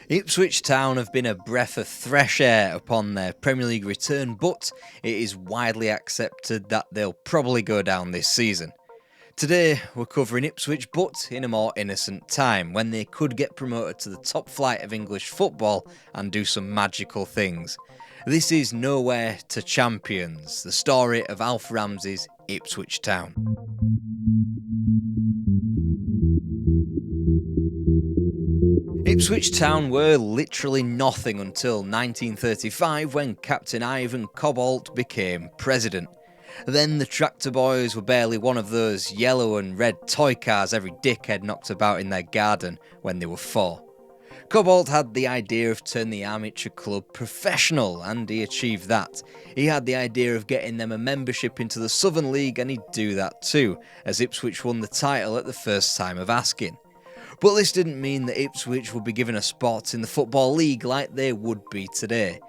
Ipswich Town have been a breath of fresh air upon their Premier League return, but it is widely accepted that they'll probably go down this season. Today, we're covering Ipswich, but in a more innocent time, when they could get promoted to the top flight of English football and do some magical things. This is Nowhere to Champions, the story of Alf Ramsey's Ipswich Town. Ipswich Town were literally nothing until 1935 when Captain Ivan Cobbold became president. Then the tractor boys were barely one of those yellow and red toy cars every dickhead knocked about in their garden when they were 4. Cobbold had the idea of turning the amateur club professional, and he achieved that. He had the idea of getting them a membership into the Southern League, and he'd do that too, as Ipswich won the title at the first time of asking. But this didn't mean that Ipswich would be given a spot in the Football League like they would be today.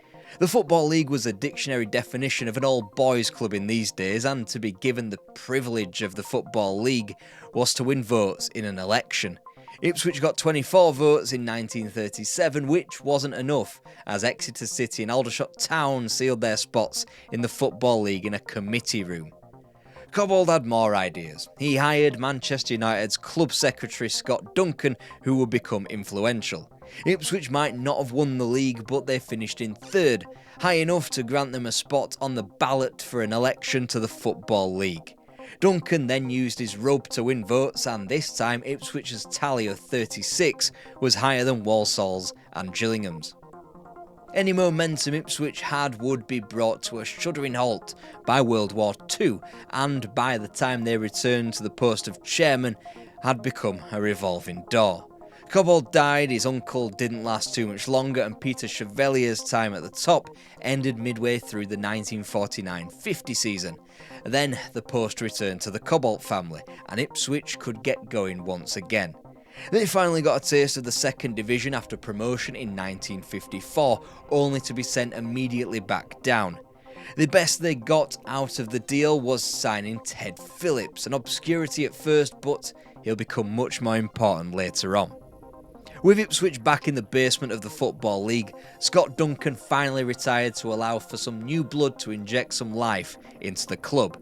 The Football League was a dictionary definition of an all-boys club in these days, and to be given the privilege of the Football League was to win votes in an election. Ipswich got 24 votes in 1937, which wasn't enough, as Exeter City and Aldershot Town sealed their spots in the Football League in a committee room. Cobbold had more ideas. He hired Manchester United's club secretary Scott Duncan, who would become influential. Ipswich might not have won the league, but they finished in 3rd, high enough to grant them a spot on the ballot for an election to the Football League. Duncan then used his rub to win votes, and this time Ipswich's tally of 36 was higher than Walsall's and Gillingham's. Any momentum Ipswich had would be brought to a shuddering halt by World War II, and by the time they returned to the post of chairman, had become a revolving door. Cobbold died, his uncle didn't last too much longer, and Peter Chevalier's time at the top ended midway through the 1949-50 season. Then the post returned to the Cobbold family, and Ipswich could get going once again. They finally got a taste of the 2nd division after promotion in 1954, only to be sent immediately back down. The best they got out of the deal was signing Ted Phillips, an obscurity at first, but he'll become much more important later on. With Ipswich back in the basement of the Football League, Scott Duncan finally retired to allow for some new blood to inject some life into the club.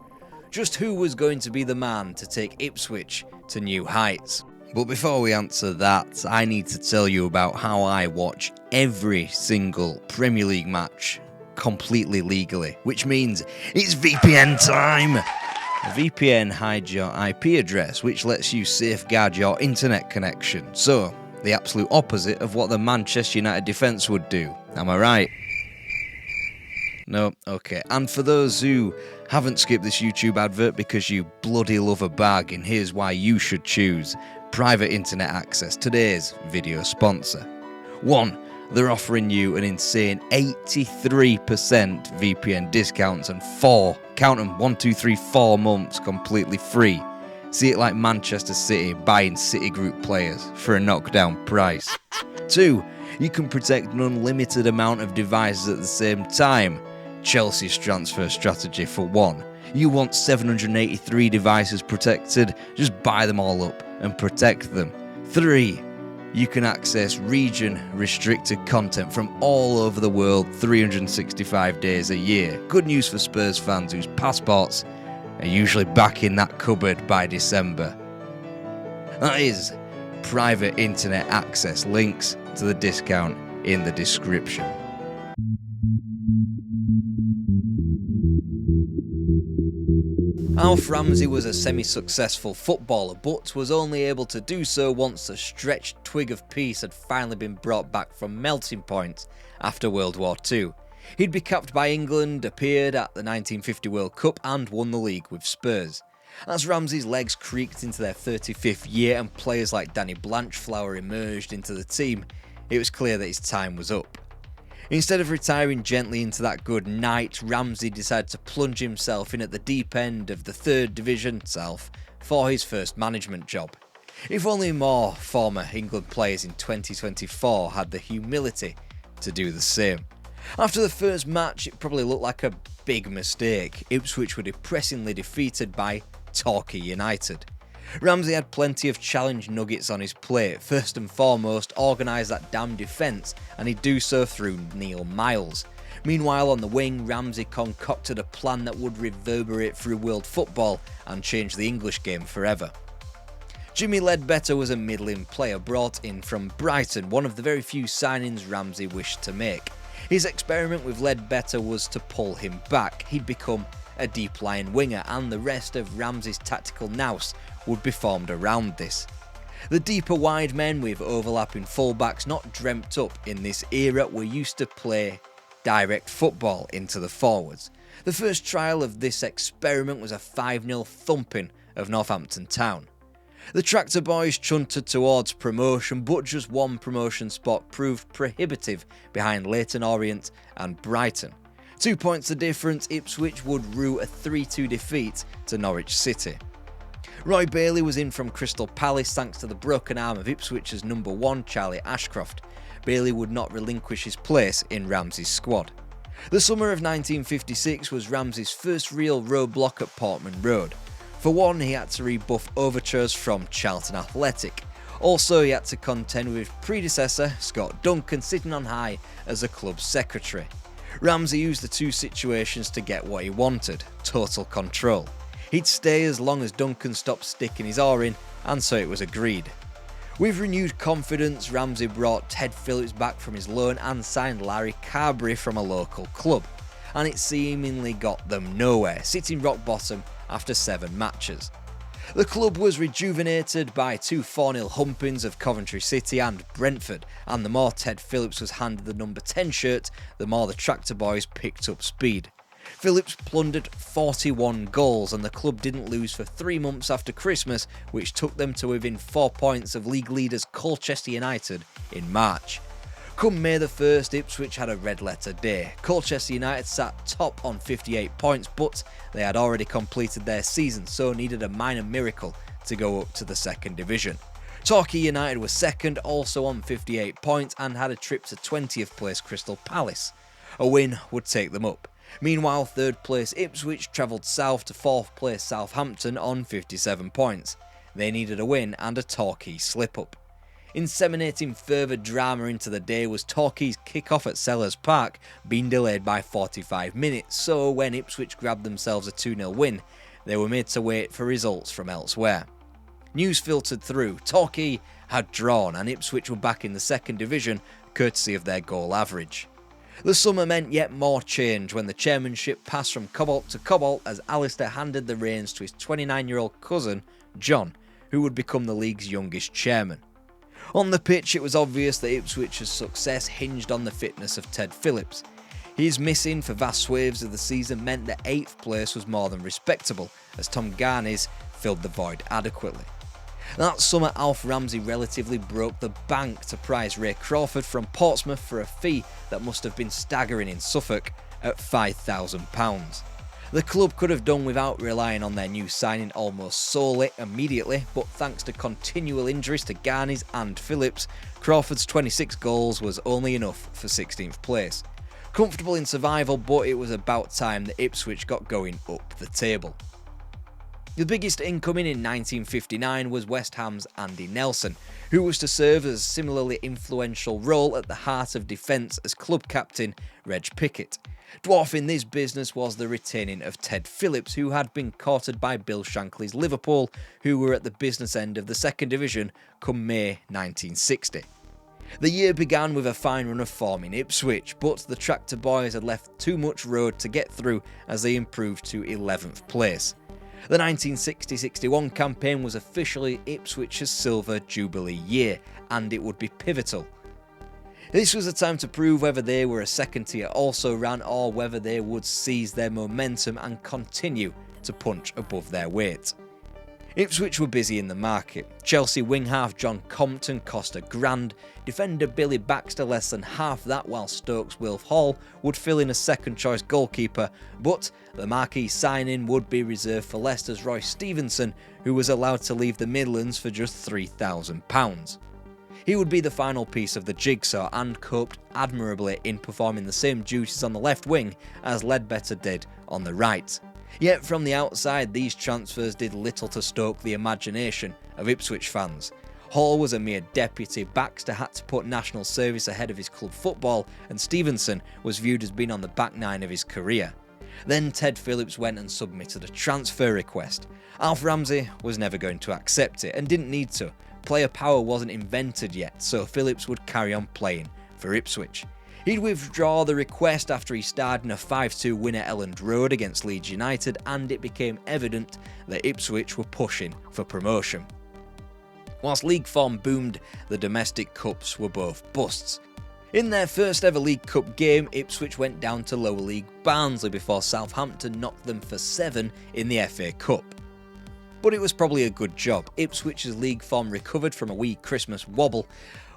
Just who was going to be the man to take Ipswich to new heights? But before we answer that, I need to tell you about how I watch every single Premier League match completely legally, which means it's VPN time! A VPN hides your IP address, which lets you safeguard your internet connection. So, the absolute opposite of what the Manchester United defence would do. Am I right? No? Okay. And for those who haven't skipped this YouTube advert because you bloody love a bargain, here's why you should choose private internet access, today's video sponsor. 1. They're offering you an insane 83% VPN discounts and 4, count them, 1, 2, 3, 4 months completely free. See it like Manchester City buying Citigroup players for a knockdown price. 2. You can protect an unlimited amount of devices at the same time. Chelsea's transfer strategy for 1. You want 783 devices protected, just buy them all up and protect them. 3. You can access region-restricted content from all over the world 365 days a year. Good news for Spurs fans whose passports are usually back in that cupboard by December. That is private internet access. Links to the discount in the description. Alf Ramsey was a semi-successful footballer, but was only able to do so once a stretched twig of peace had finally been brought back from melting point after World War II. He'd be capped by England, appeared at the 1950 World Cup and won the league with Spurs. As Ramsey's legs creaked into their 35th year and players like Danny Blanchflower emerged into the team, it was clear that his time was up. Instead of retiring gently into that good night, Ramsey decided to plunge himself in at the deep end of the 3rd Division South for his first management job. If only more former England players in 2024 had the humility to do the same. After the first match, it probably looked like a big mistake. Ipswich were depressingly defeated by Torquay United. Ramsey had plenty of challenge nuggets on his plate. First and foremost, organise that damn defence, and he'd do so through Neil Miles. Meanwhile, on the wing, Ramsey concocted a plan that would reverberate through world football and change the English game forever. Jimmy Ledbetter was a middling player brought in from Brighton, one of the very few signings Ramsey wished to make. His experiment with Ledbetter was to pull him back. He'd become a deep-lying winger, and the rest of Ramsey's tactical nous would be formed around this. The deeper wide men with overlapping fullbacks, not dreamt up in this era, were used to play direct football into the forwards. The first trial of this experiment was a 5-0 thumping of Northampton Town. The Tractor Boys chunted towards promotion, but just one promotion spot proved prohibitive behind Leyton Orient and Brighton. 2 points the difference, Ipswich would rue a 3-2 defeat to Norwich City. Roy Bailey was in from Crystal Palace thanks to the broken arm of Ipswich's number 1 Charlie Ashcroft. Bailey would not relinquish his place in Ramsey's squad. The summer of 1956 was Ramsey's first real roadblock at Portman Road. For one, he had to rebuff overtures from Charlton Athletic. Also, he had to contend with predecessor Scott Duncan sitting on high as the club's secretary. Ramsey used the two situations to get what he wanted: total control. He'd stay as long as Duncan stopped sticking his oar in, and so it was agreed. With renewed confidence, Ramsey brought Ted Phillips back from his loan and signed Larry Carberry from a local club, and it seemingly got them nowhere, sitting rock bottom after 7 matches. The club was rejuvenated by 2 4-0 humpings of Coventry City and Brentford, and the more Ted Phillips was handed the number 10 shirt, the more the Tractor Boys picked up speed. Phillips plundered 41 goals, and the club didn't lose for 3 months after Christmas, which took them to within 4 points of league leaders Colchester United in March. Come May the 1st, Ipswich had a red-letter day. Colchester United sat top on 58 points, but they had already completed their season, so needed a minor miracle to go up to the 2nd division. Torquay United was second, also on 58 points, and had a trip to 20th place Crystal Palace. A win would take them up. Meanwhile, 3rd place Ipswich travelled south to 4th place Southampton on 57 points. They needed a win and a Torquay slip-up. Inseminating further drama into the day was Torquay's kick-off at Sellers Park being delayed by 45 minutes, so when Ipswich grabbed themselves a 2-0 win, they were made to wait for results from elsewhere. News filtered through: Torquay had drawn and Ipswich were back in the 2nd division, courtesy of their goal average. The summer meant yet more change when the chairmanship passed from Cobalt to Cobalt as Alistair handed the reins to his 29-year-old cousin, John, who would become the league's youngest chairman. On the pitch, it was obvious that Ipswich's success hinged on the fitness of Ted Phillips. His missing for vast swathes of the season meant that 8th place was more than respectable, as Tom Garney's filled the void adequately. That summer, Alf Ramsey relatively broke the bank to prize Ray Crawford from Portsmouth for a fee that must have been staggering in Suffolk at £5,000. The club could have done without relying on their new signing almost solely immediately, but thanks to continual injuries to Garney's and Phillips, Crawford's 26 goals was only enough for 16th place. Comfortable in survival, but it was about time that Ipswich got going up the table. The biggest incoming in 1959 was West Ham's Andy Nelson, who was to serve as a similarly influential role at the heart of defence as club captain Reg Pickett. Dwarfing this business was the retaining of Ted Phillips, who had been courted by Bill Shankly's Liverpool, who were at the business end of the 2nd division come May 1960. The year began with a fine run of form in Ipswich, but the Tractor Boys had left too much road to get through as they improved to 11th place. The 1960-61 campaign was officially Ipswich's Silver Jubilee year, and it would be pivotal. This was a time to prove whether they were a second-tier also-ran or whether they would seize their momentum and continue to punch above their weight. Ipswich were busy in the market. Chelsea wing-half John Compton cost £1,000, defender Billy Baxter less than half that, while Stoke's Wilf Hall would fill in as second-choice goalkeeper, but the marquee signing would be reserved for Leicester's Roy Stevenson, who was allowed to leave the Midlands for just £3,000. He would be the final piece of the jigsaw and coped admirably in performing the same duties on the left wing as Ledbetter did on the right. Yet from the outside, these transfers did little to stoke the imagination of Ipswich fans. Hall was a mere deputy, Baxter had to put national service ahead of his club football, and Stevenson was viewed as being on the back nine of his career. Then Ted Phillips went and submitted a transfer request. Alf Ramsey was never going to accept it and didn't need to. Player power wasn't invented yet, so Phillips would carry on playing for Ipswich. He'd withdraw the request after he starred in a 5-2 win at Elland Road against Leeds United, and it became evident that Ipswich were pushing for promotion. Whilst league form boomed, the domestic cups were both busts. In their first ever League Cup game, Ipswich went down to lower league Barnsley before Southampton knocked them for 7 in the FA Cup. But it was probably a good job. Ipswich's league form recovered from a wee Christmas wobble,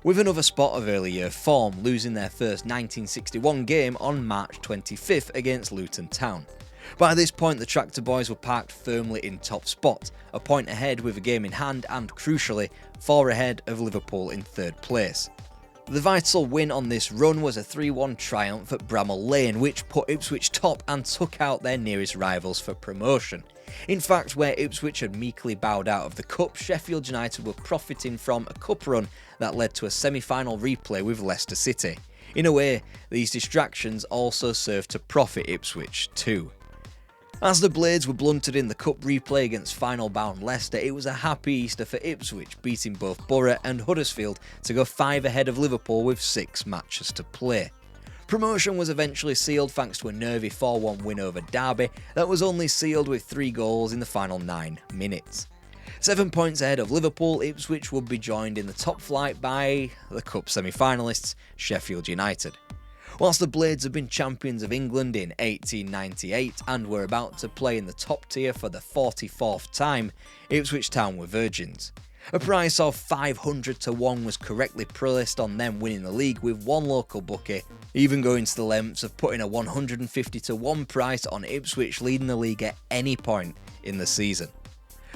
with another spot of early year form, losing their first 1961 game on March 25th against Luton Town. By this point, the Tractor Boys were parked firmly in top spot, a point ahead with a game in hand and, crucially, 4 ahead of Liverpool in 3rd place. The vital win on this run was a 3-1 triumph at Bramall Lane, which put Ipswich top and took out their nearest rivals for promotion. In fact, where Ipswich had meekly bowed out of the cup, Sheffield United were profiting from a cup run that led to a semi-final replay with Leicester City. In a way, these distractions also served to profit Ipswich too. As the Blades were blunted in the cup replay against final-bound Leicester, it was a happy Easter for Ipswich, beating both Borough and Huddersfield to go 5 ahead of Liverpool with 6 matches to play. Promotion was eventually sealed thanks to a nervy 4-1 win over Derby that was only sealed with 3 goals in the final 9 minutes. 7 points ahead of Liverpool, Ipswich would be joined in the top flight by the cup semi-finalists, Sheffield United. Whilst the Blades had been champions of England in 1898 and were about to play in the top tier for the 44th time, Ipswich Town were virgins. A price of 500 to 1 was correctly placed on them winning the league, with one local bookie even going to the lengths of putting a 150 to 1 price on Ipswich leading the league at any point in the season.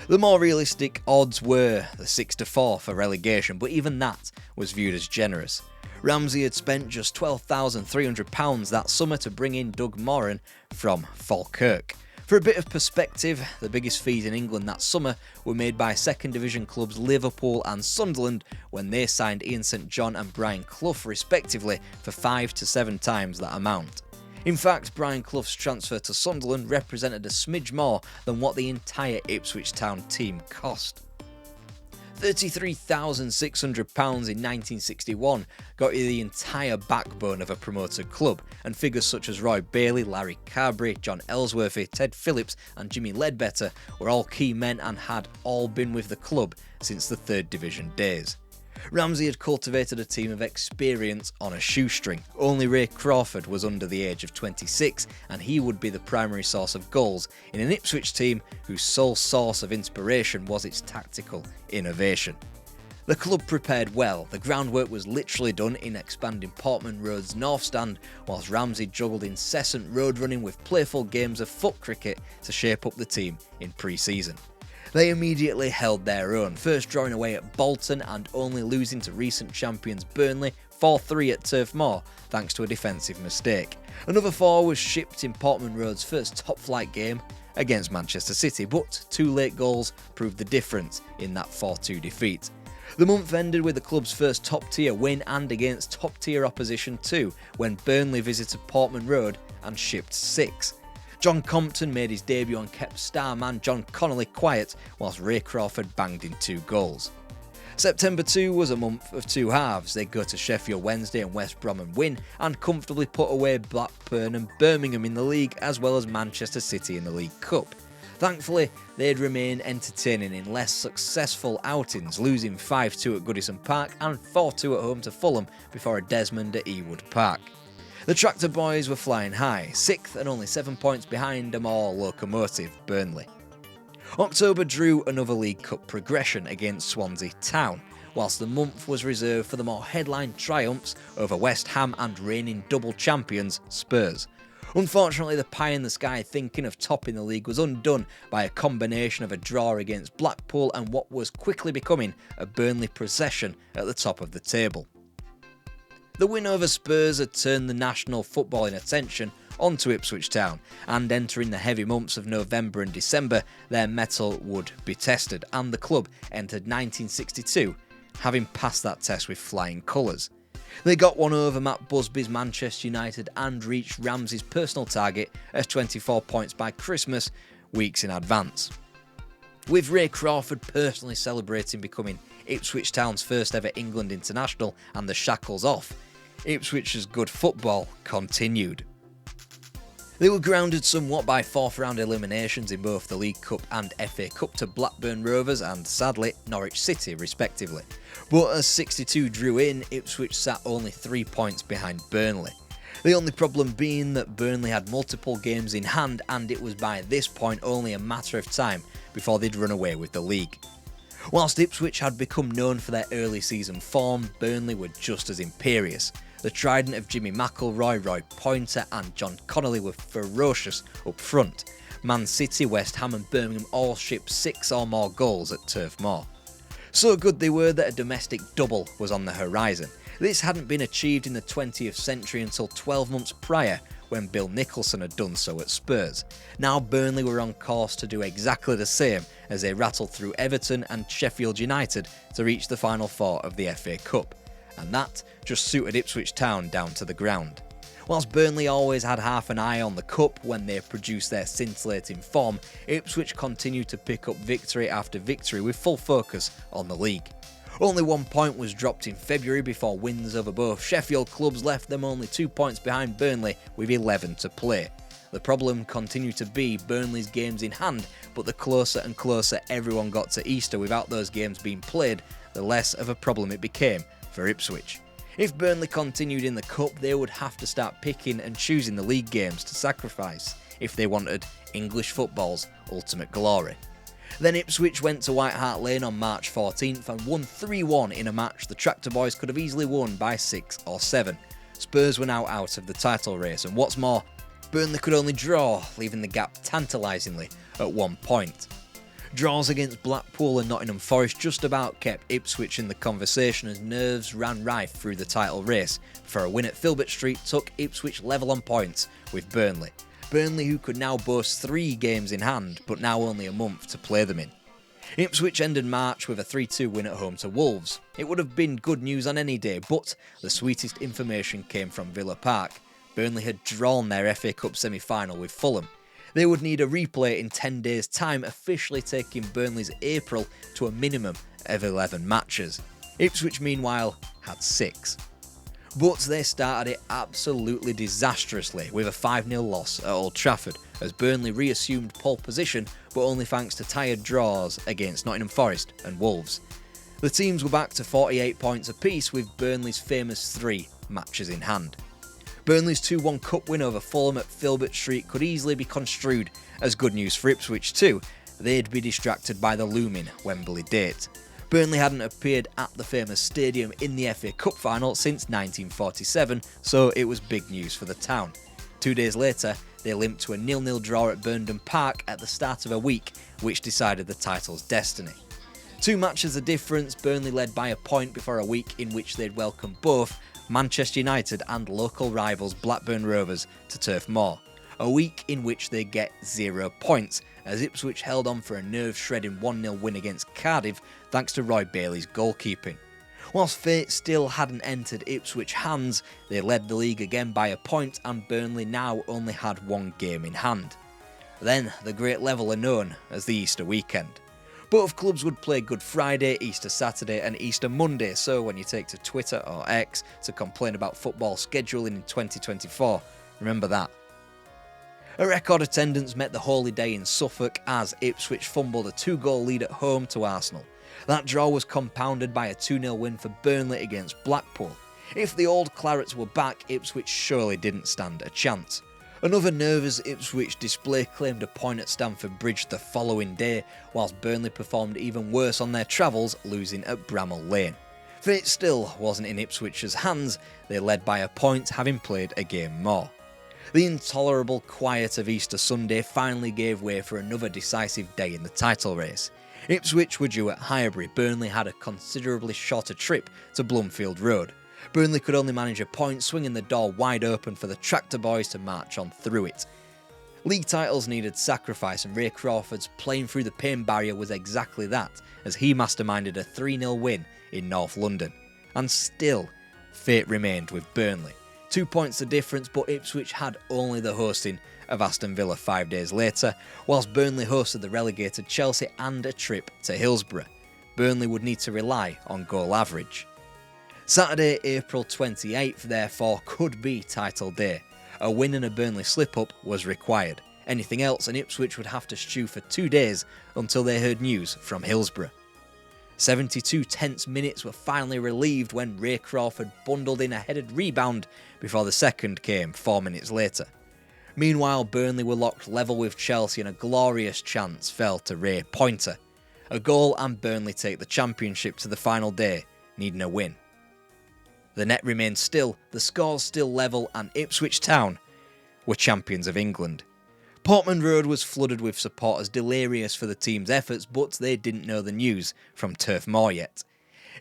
The more realistic odds were the 6 to 4 for relegation, but even that was viewed as generous. Ramsey had spent just £12,300 that summer to bring in Doug Moran from Falkirk. For a bit of perspective, the biggest fees in England that summer were made by second division clubs Liverpool and Sunderland when they signed Ian St John and Brian Clough respectively for 5 to 7 times that amount. In fact, Brian Clough's transfer to Sunderland represented a smidge more than what the entire Ipswich Town team cost. £33,600 in 1961 got you the entire backbone of a promoted club, and figures such as Roy Bailey, Larry Carberry, John Ellsworthy, Ted Phillips and Jimmy Ledbetter were all key men and had all been with the club since the 3rd Division days. Ramsey had cultivated a team of experience on a shoestring. Only Ray Crawford was under the age of 26, and he would be the primary source of goals in an Ipswich team whose sole source of inspiration was its tactical innovation. The club prepared well. The groundwork was literally done in expanding Portman Road's north stand, whilst Ramsey juggled incessant road running with playful games of foot cricket to shape up the team in pre-season. They immediately held their own, first drawing away at Bolton and only losing to recent champions Burnley 4-3 at Turf Moor thanks to a defensive mistake. Another 4 was shipped in Portman Road's first top-flight game against Manchester City, but 2 late goals proved the difference in that 4-2 defeat. The month ended with the club's first top-tier win and against top-tier opposition too, when Burnley visited Portman Road and shipped 6. John Compton made his debut and kept star man John Connolly quiet, whilst Ray Crawford banged in 2 goals. September 2 was a month of 2 halves. They'd go to Sheffield Wednesday and West Brom and win, and comfortably put away Blackburn and Birmingham in the league, as well as Manchester City in the League Cup. Thankfully, they'd remain entertaining in less successful outings, losing 5-2 at Goodison Park and 4-2 at home to Fulham before a Desmond at Ewood Park. The Tractor Boys were flying high, 6th and only 7 points behind a more locomotive Burnley. October drew another League Cup progression against Swansea Town, whilst the month was reserved for the more headline triumphs over West Ham and reigning double champions Spurs. Unfortunately, the pie-in-the-sky thinking of topping the league was undone by a combination of a draw against Blackpool and what was quickly becoming a Burnley procession at the top of the table. The win over Spurs had turned the national footballing attention onto Ipswich Town, and entering the heavy months of November and December, their mettle would be tested, and the club entered 1962, having passed that test with flying colours. They got one over Matt Busby's Manchester United and reached Ramsey's personal target of 24 points by Christmas, weeks in advance. With Ray Crawford personally celebrating becoming Ipswich Town's first ever England international and the shackles off, Ipswich's good football continued. They were grounded somewhat by fourth round eliminations in both the League Cup and FA Cup to Blackburn Rovers and, sadly, Norwich City respectively. But as 62 drew in, Ipswich sat only 3 points behind Burnley. The only problem being that Burnley had multiple games in hand, and it was by this point only a matter of time before they'd run away with the league. Whilst Ipswich had become known for their early season form, Burnley were just as imperious. The trident of Jimmy McIlroy, Roy Pointer and John Connolly were ferocious up front. Man City, West Ham and Birmingham all shipped 6 or more goals at Turf Moor. So good they were that a domestic double was on the horizon. This hadn't been achieved in the 20th century until 12 months prior, when Bill Nicholson had done so at Spurs. Now Burnley were on course to do exactly the same as they rattled through Everton and Sheffield United to reach the final four of the FA Cup. And that just suited Ipswich Town down to the ground. Whilst Burnley always had half an eye on the Cup when they produced their scintillating form, Ipswich continued to pick up victory after victory with full focus on the league. Only 1 point was dropped in February before wins over both Sheffield clubs left them only 2 points behind Burnley with 11 to play. The problem continued to be Burnley's games in hand, but the closer and closer everyone got to Easter without those games being played, the less of a problem it became for Ipswich. If Burnley continued in the Cup, they would have to start picking and choosing the league games to sacrifice if they wanted English football's ultimate glory. Then Ipswich went to White Hart Lane on March 14th and won 3-1 in a match the Tractor Boys could have easily won by 6 or 7. Spurs were now out of the title race, and what's more, Burnley could only draw, leaving the gap tantalisingly at 1 point. Draws against Blackpool and Nottingham Forest just about kept Ipswich in the conversation as nerves ran rife through the title race, for a win at Filbert Street took Ipswich level on points with Burnley. Burnley, who could now boast 3 games in hand, but now only a month to play them in. Ipswich ended March with a 3-2 win at home to Wolves. It would have been good news on any day, but the sweetest information came from Villa Park. Burnley had drawn their FA Cup semi-final with Fulham. They would need a replay in 10 days' time, officially taking Burnley's April to a minimum of 11 matches. Ipswich, meanwhile, had 6. But they started it absolutely disastrously with a 5-0 loss at Old Trafford, as Burnley reassumed pole position, but only thanks to tired draws against Nottingham Forest and Wolves. The teams were back to 48 points apiece with Burnley's famous 3 matches in hand. Burnley's 2-1 cup win over Fulham at Filbert Street could easily be construed as good news for Ipswich too. They'd be distracted by the looming Wembley date. Burnley hadn't appeared at the famous stadium in the FA Cup final since 1947, so it was big news for the town. 2 days later, they limped to a 0-0 draw at Burnden Park at the start of a week, which decided the title's destiny. 2 matches of difference, Burnley led by a point before a week in which they'd welcome both Manchester United and local rivals Blackburn Rovers to Turf Moor. A week in which they get 0 points, as Ipswich held on for a nerve-shredding 1-0 win against Cardiff thanks to Roy Bailey's goalkeeping. Whilst fate still hadn't entered Ipswich hands, they led the league again by a point, and Burnley now only had 1 game in hand. Then the great leveller known as the Easter weekend. Both clubs would play Good Friday, Easter Saturday and Easter Monday, so when you take to Twitter or X to complain about football scheduling in 2024, remember that. A record attendance met the holy day in Suffolk as Ipswich fumbled a 2-goal lead at home to Arsenal. That draw was compounded by a 2-0 win for Burnley against Blackpool. If the old Clarets were back, Ipswich surely didn't stand a chance. Another nervous Ipswich display claimed a point at Stamford Bridge the following day, whilst Burnley performed even worse on their travels, losing at Bramall Lane. Fate still wasn't in Ipswich's hands, they led by a point, having played a game more. The intolerable quiet of Easter Sunday finally gave way for another decisive day in the title race. Ipswich were due at Highbury. Burnley had a considerably shorter trip to Blumfield Road. Burnley could only manage a point, swinging the door wide open for the Tractor Boys to march on through it. League titles needed sacrifice, and Ray Crawford's playing through the pain barrier was exactly that, as he masterminded a 3-0 win in North London. And still, fate remained with Burnley. 2 points the difference, but Ipswich had only the hosting of Aston Villa 5 days later, whilst Burnley hosted the relegated Chelsea and a trip to Hillsborough. Burnley would need to rely on goal average. Saturday, April 28th, therefore, could be title day. A win and a Burnley slip-up was required. Anything else and Ipswich would have to stew for 2 days until they heard news from Hillsborough. 72 tense minutes were finally relieved when Ray Crawford bundled in a headed rebound before the second came 4 minutes later. Meanwhile, Burnley were locked level with Chelsea and a glorious chance fell to Ray Pointer. A goal and Burnley take the championship to the final day, needing a win. The net remained still, the scores still level, and Ipswich Town were champions of England. Portman Road was flooded with supporters delirious for the team's efforts, but they didn't know the news from Turf Moor yet.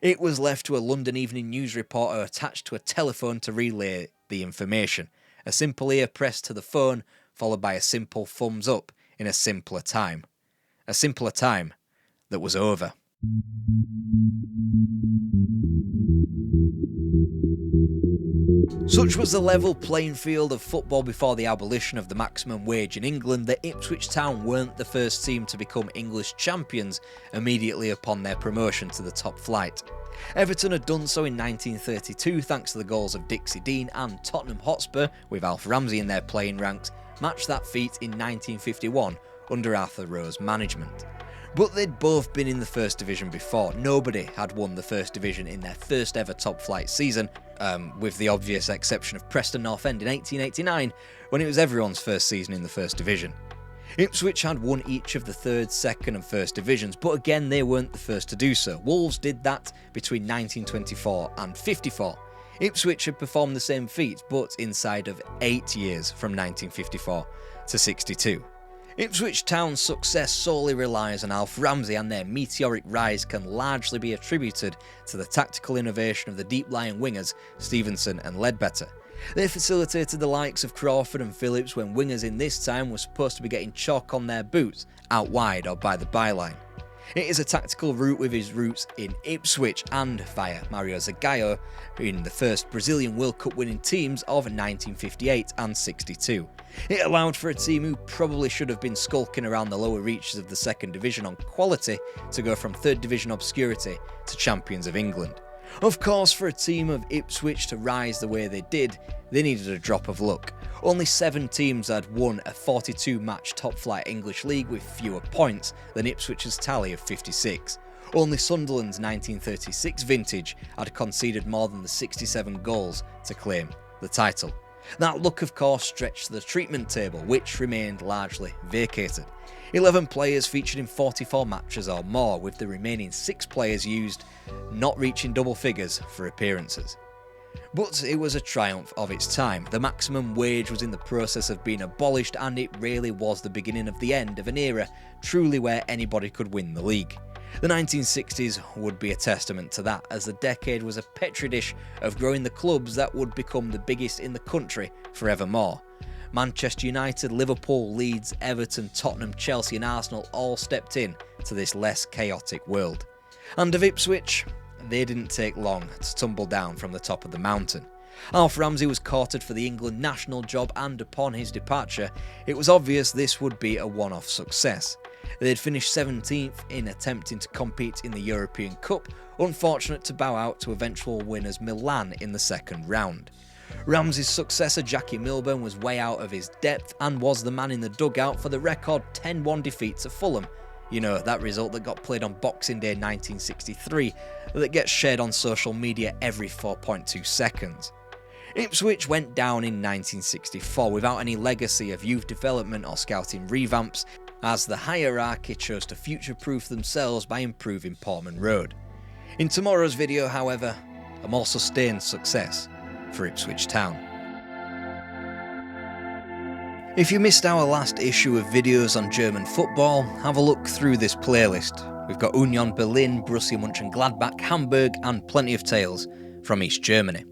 It was left to a London Evening News reporter attached to a telephone to relay the information. A simple ear pressed to the phone, followed by a simple thumbs up in a simpler time. A simpler time that was over. Such was the level playing field of football before the abolition of the maximum wage in England that Ipswich Town weren't the first team to become English champions immediately upon their promotion to the top flight. Everton had done so in 1932 thanks to the goals of Dixie Dean, and Tottenham Hotspur, with Alf Ramsey in their playing ranks, matched that feat in 1951 under Arthur Rowe's management. But they'd both been in the First Division before. Nobody had won the First Division in their first ever top flight season, with the obvious exception of Preston North End in 1889, when it was everyone's first season in the First Division. Ipswich had won each of the third, second and first divisions, but again they weren't the first to do so. Wolves did that between 1924 and 54. Ipswich had performed the same feat, but inside of 8 years from 1954 to 62. Ipswich Town's success solely relies on Alf Ramsey, and their meteoric rise can largely be attributed to the tactical innovation of the deep-lying wingers Stevenson and Ledbetter. They facilitated the likes of Crawford and Phillips when wingers in this time were supposed to be getting chalk on their boots, out wide or by the byline. It is a tactical route with his roots in Ipswich and via Mario Zagallo in the first Brazilian World Cup winning teams of 1958 and 62. It allowed for a team who probably should have been skulking around the lower reaches of the second division on quality to go from third division obscurity to champions of England. Of course, for a team of Ipswich to rise the way they did, they needed a drop of luck. Only 7 teams had won a 42-match top-flight English league with fewer points than Ipswich's tally of 56. Only Sunderland's 1936 vintage had conceded more than the 67 goals to claim the title. That luck, of course, stretched to the treatment table, which remained largely vacated. 11 players featured in 44 matches or more, with the remaining 6 players used, not reaching double figures for appearances. But it was a triumph of its time. The maximum wage was in the process of being abolished, and it really was the beginning of the end of an era truly where anybody could win the league. The 1960s would be a testament to that, as the decade was a petri dish of growing the clubs that would become the biggest in the country forevermore. Manchester United, Liverpool, Leeds, Everton, Tottenham, Chelsea and Arsenal all stepped in to this less chaotic world. And of Ipswich, they didn't take long to tumble down from the top of the mountain. Alf Ramsey was courted for the England national job, and upon his departure, it was obvious this would be a one-off success. They had finished 17th in attempting to compete in the European Cup, unfortunate to bow out to eventual winners Milan in the second round. Ramsey's successor Jackie Milburn was way out of his depth and was the man in the dugout for the record 10-1 defeat to Fulham. You know, that result that got played on Boxing Day 1963 that gets shared on social media every 4.2 seconds. Ipswich went down in 1964 without any legacy of youth development or scouting revamps, as the hierarchy chose to future-proof themselves by improving Portman Road. In tomorrow's video, however, a more sustained success for Ipswich Town. If you missed our last issue of videos on German football, have a look through this playlist. We've got Union Berlin, Borussia Mönchengladbach, Hamburg and plenty of tales from East Germany.